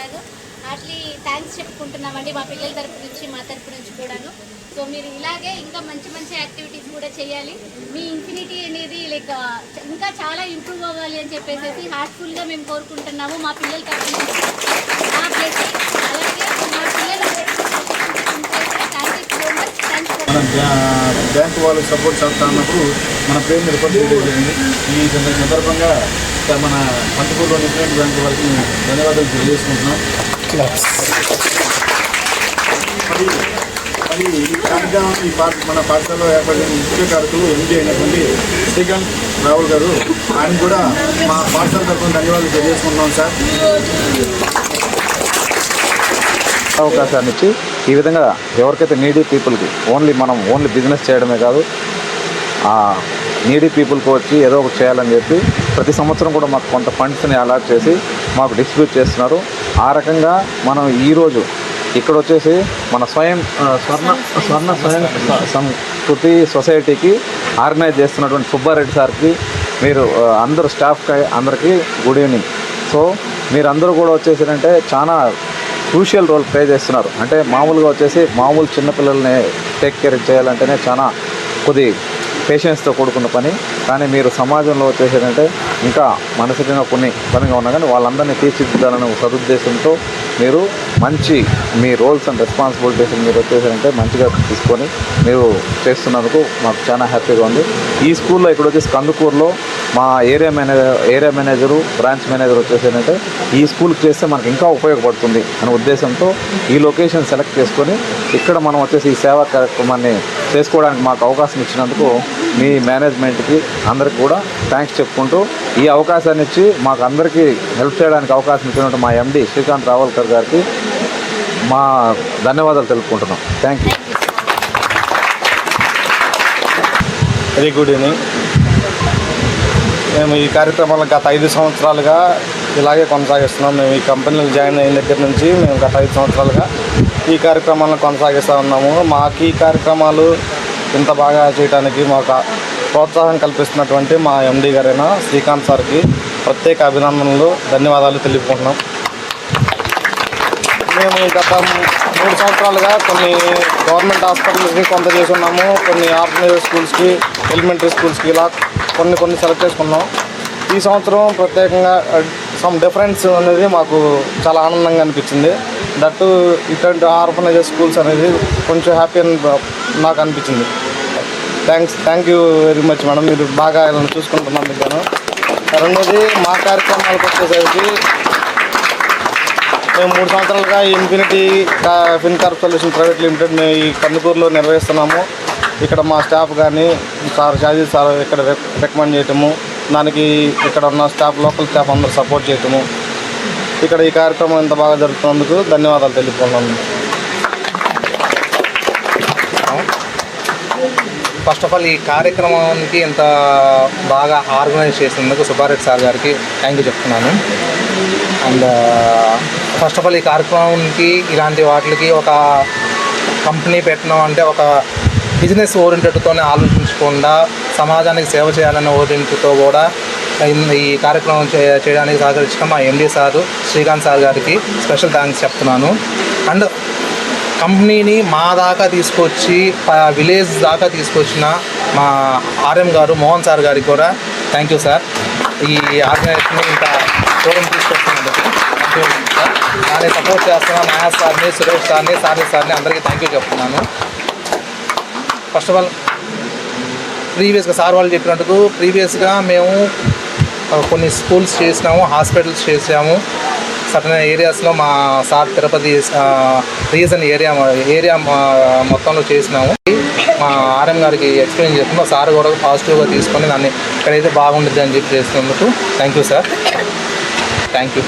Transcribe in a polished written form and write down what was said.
గారు Hartley thanks చెప్పుకుంటున్నామండి మా పిల్లల తరపు నుంచి మా తరపు నుంచి కూడాను. సో మీరు ఇలాగే ఇంకా మంచి మంచి యాక్టివిటీస్ కూడా చేయాలి. మీ ఇన్ఫినిటీ అనేది లైక్ ఇంకా చాలా ఇంప్రూవ్ అవ్వాలి అని చెప్పేసి హార్ట్ఫుల్గా మేము కోరుకుంటున్నాము మా పిల్లల తరపు నుంచి. అలాగే మా పిల్లలు బ్యాంక్ వాళ్ళు సపోర్ట్ చేస్తా అన్నప్పుడు మన పేరు రిపోర్ట్ చేయడం జరిగింది. ఈ సందర్భంగా మన పంతపూర్లో ఇంటర్నెట్ బ్యాంక్ వాళ్ళకి ధన్యవాదాలు తెలియజేసుకుంటున్నాం. మరి ఈ కార్యక్రమం మన పాఠశాలలో ఏర్పడిన ముఖ్య కారకులు ఎంపీ అయినటువంటి శ్రీకాంత్ రావుల్ గారు, ఆయన కూడా మా పాఠశాల తరఫున ధన్యవాదాలు తెలియజేసుకుంటున్నాం సార్. అవకాశాన్ని ఇచ్చి ఈ విధంగా ఎవరికైతే నీడీ పీపుల్కి ఓన్లీ బిజినెస్ చేయడమే కాదు, నీడీ పీపుల్కి వచ్చి ఏదో ఒకటి చేయాలని చెప్పి ప్రతి సంవత్సరం కూడా మాకు కొంత ఫండ్స్ని అలాట్ చేసి మాకు డిస్ట్రిబ్యూట్ చేస్తున్నారు. ఆ రకంగా మనం ఈరోజు ఇక్కడ వచ్చేసి మన స్వర్ణ స్వయం సంస్కృతి సొసైటీకి ఆర్గనైజ్ చేస్తున్నటువంటి సుబ్బారెడ్డి సార్కి, మీరు అందరూ స్టాఫ్కి అందరికీ గుడ్ ఈవినింగ్. సో మీరందరూ కూడా వచ్చేసారంటే చాలా క్రూషియల్ రోల్ ప్లే చేస్తున్నారు. అంటే మామూలుగా వచ్చేసి మామూలు చిన్నపిల్లల్ని టేక్ కేర్ చేయాలంటేనే చాలా కొద్ది పేషెన్స్తో కూడుకున్న పని. కానీ మీరు సమాజంలో వచ్చేసారంటే ఇంకా మనసుగా పనిగా ఉన్నా కానీ వాళ్ళందరినీ తీర్చిదిద్దాలనే సదుద్దేశంతో మీరు మంచి మీ రోల్స్ అండ్ రెస్పాన్సిబిలిటీస్ మీరు వచ్చేసారంటే మంచిగా తీసుకొని మీరు చేస్తున్నందుకు మాకు చాలా హ్యాపీగా ఉంది. ఈ స్కూల్లో ఇక్కడ వచ్చేసి కందుకూరులో మా ఏరియా మేనేజరు బ్రాంచ్ మేనేజర్ వచ్చేసారంటే ఈ స్కూల్కి చేస్తే మనకు ఇంకా ఉపయోగపడుతుంది అనే ఉద్దేశంతో ఈ లొకేషన్ సెలెక్ట్ చేసుకొని ఇక్కడ మనం వచ్చేసి ఈ సేవా కార్యక్రమాన్ని చేసుకోవడానికి మాకు అవకాశం ఇచ్చినందుకు మీ మేనేజ్మెంట్కి అందరికీ కూడా థ్యాంక్స్ చెప్పుకుంటూ ఈ అవకాశాన్ని ఇచ్చి మాకు అందరికీ హెల్ప్ చేయడానికి అవకాశం ఇచ్చినట్టు మా ఎండి శ్రీకాంత్ రావల్కర్ గారికి మా ధన్యవాదాలు తెలుపుకుంటున్నాం. Thank you. Very good evening. మేము ఈ కార్యక్రమాలను గత 5 సంవత్సరాలుగా ఇలాగే కొనసాగిస్తున్నాం. మేము ఈ కంపెనీలో జాయిన్ అయిన దగ్గర నుంచి మేము గత 5 సంవత్సరాలుగా ఈ కార్యక్రమాలను కొనసాగిస్తూ ఉన్నాము. మాకు ఈ కార్యక్రమాలు ఇంత బాగా చేయడానికి మాకు ప్రోత్సాహం కల్పిస్తున్నటువంటి మా ఎండి గారైన శ్రీకాంత్ సార్కి ప్రత్యేక అభినందనలు, ధన్యవాదాలు తెలుపుకుంటున్నాం. మేము గత 3 సంవత్సరాలుగా కొన్ని గవర్నమెంట్ హాస్పిటల్స్కి కొంత చేసి ఉన్నాము, కొన్ని ఆర్గనైజ్డ్ స్కూల్స్కి, ఎలిమెంటరీ స్కూల్స్కి ఇలా కొన్ని సెలెక్ట్ చేసుకున్నాం. ఈ సంవత్సరం ప్రత్యేకంగా సమ్ డిఫరెన్స్ అనేది మాకు చాలా ఆనందంగా అనిపించింది. దట్టు ఇటువంటి ఆర్గనైజ్డ్ స్కూల్స్ అనేది కొంచెం హ్యాపీ అని నాకు అనిపించింది. Thank you very much madam, మీరు బాగా చూసుకుంటున్నందుకు గాను. రెండోది మా కార్యక్రమాలకు వచ్చేసరికి మేము 3 సంవత్సరాలుగా infinity Fincorp solution private limited మేము ఈ కందుకూరులో నిర్వహిస్తున్నాము. ఇక్కడ మా స్టాఫ్ కానీ సార్ షాజీ సార్ ఇక్కడ రికమెండ్ చేయటము, దానికి ఇక్కడ ఉన్న స్టాఫ్ లోకల్ స్టాఫ్ అందరూ సపోర్ట్ చేయటము, ఇక్కడ ఈ కార్యక్రమం ఇంత బాగా జరుగుతున్నందుకు ధన్యవాదాలు తెలుపుతున్నాను. ఫస్ట్ ఆఫ్ ఆల్ ఈ కార్యక్రమానికి ఇంత బాగా ఆర్గనైజ్ చేసినందుకు సుబ్బారెడ్డి సార్ గారికి థ్యాంక్ యూ చెప్తున్నాను. అండ్ ఫస్ట్ ఆఫ్ ఆల్ ఈ కార్యక్రమానికి ఇలాంటి వాటికి ఒక కంపెనీ పెట్టడం అంటే ఒక బిజినెస్ ఓరియంటెడ్తోనే ఆలోచించకుండా సమాజానికి సేవ చేయాలనే ఓరియంటెడ్తో కూడా ఈ కార్యక్రమం చేయడానికి సహకరించిన మా ఎండి సారు శ్రీకాంత్ సార్ గారికి స్పెషల్ థ్యాంక్స్ చెప్తున్నాను. అండ్ కంపెనీని మా దాకా తీసుకొచ్చి విలేజ్ దాకా తీసుకొచ్చిన మా ఆర్ఎం గారు మోహన్ సార్ గారికి కూడా థ్యాంక్ యూ సార్. ఈ ఆర్గనైజేషన్ ఇంత దూరం తీసుకొచ్చినందుకు సార్. దాన్ని సపోర్ట్ చేస్తున్న నాయస్ సార్ని, సురేష్ సార్ని, సార్ని అందరికీ థ్యాంక్ యూ చెప్తున్నాను. ఫస్ట్ ఆఫ్ ఆల్ ప్రీవియస్గా సార్ వాళ్ళు చెప్పినట్టుకు ప్రీవియస్గా మేము కొన్ని స్కూల్స్ చేసినాము, హాస్పిటల్స్ చేసాము. సర్టన్ ఏరియాస్లో మా సార్ తిరుపతి రీజన్ ఏరియా మొత్తంలో చేసినాము. మా ఆర్ఎం గారికి ఎక్స్ప్లెయిన్ చేస్తున్నాం, సార్ కూడా పాజిటివ్గా తీసుకొని దాన్ని ఇక్కడైతే బాగుంటుంది అని చెప్పి చేస్తున్నందుకు thank you sir. Thank you.